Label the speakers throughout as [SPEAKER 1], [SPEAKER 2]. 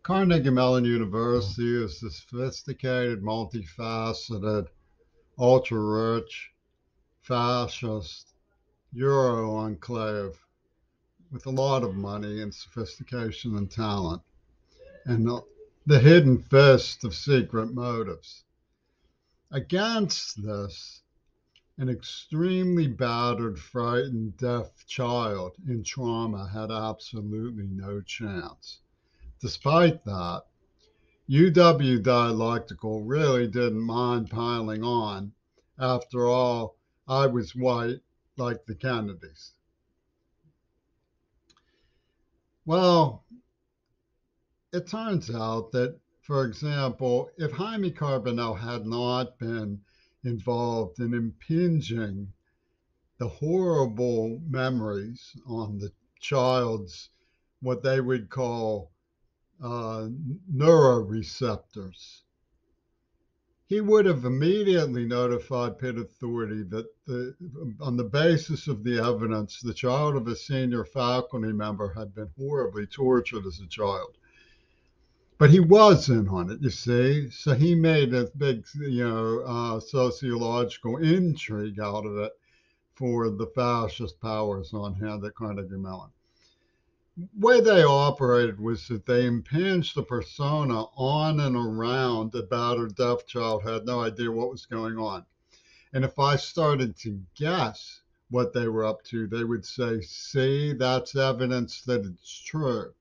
[SPEAKER 1] Carnegie Mellon University is a sophisticated, multifaceted, ultra-rich, fascist Euro enclave with a lot of money and sophistication and talent, and the hidden fist of secret motives. Against this, an extremely battered, frightened, deaf child in trauma had absolutely no chance. Despite that, UW Dialectical really didn't mind piling on. After all, I was white like the Kennedys. Well, it turns out that, for example, if Jaime Carbonell had not been involved in impinging the horrible memories on the child's what they would call neuroreceptors, he would have immediately notified Pitt Authority that on the basis of the evidence, the child of a senior faculty member had been horribly tortured as a child. But he was in on it, you see. So he made a big, sociological intrigue out of it for the fascist powers on hand at Carnegie Mellon. The way they operated was that they impinged the persona on and around a battered deaf child who had no idea what was going on. And if I started to guess what they were up to, they would say, see, that's evidence that it's true.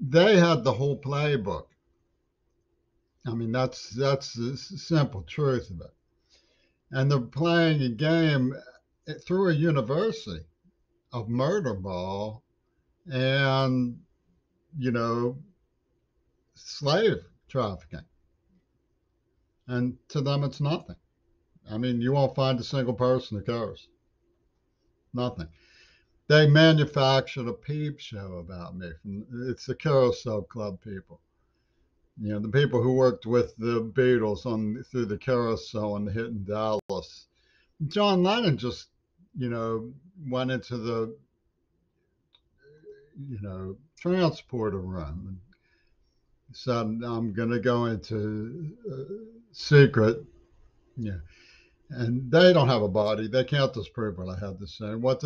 [SPEAKER 1] They had the whole playbook. I mean, that's the simple truth of it. And they're playing a game through a university of murder ball and, you know, slave trafficking. And to them, it's nothing. I mean, you won't find a single person who cares. Nothing. They manufactured a peep show about me. It's the Carousel Club people. You know, the people who worked with the Beatles on through the Carousel and the hit in Dallas. John Lennon just, went into the, transporter room and said, "I'm going to go into secret." Yeah, and they don't have a body. They can't disprove what I had to say. What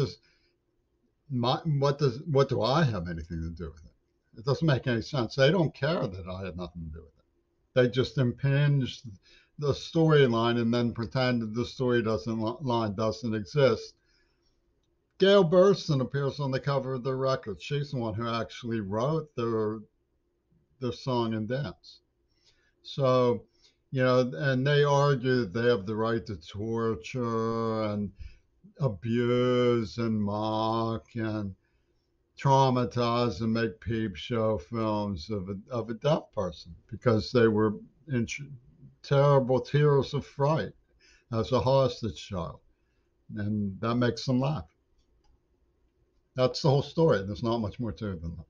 [SPEAKER 1] do I have anything to do with it? It doesn't make any sense. They don't care that I had nothing to do with it. They just impinged the storyline and then pretended the story doesn't line doesn't exist. Gail Burston appears on the cover of the record. She's the one who actually wrote their song and dance. So, and they argue that they have the right to torture and abuse and mock and traumatize and make peep show films of a deaf person because they were in terrible tears of fright as a hostage child. And that makes them laugh. That's the whole story. There's not much more to it than that.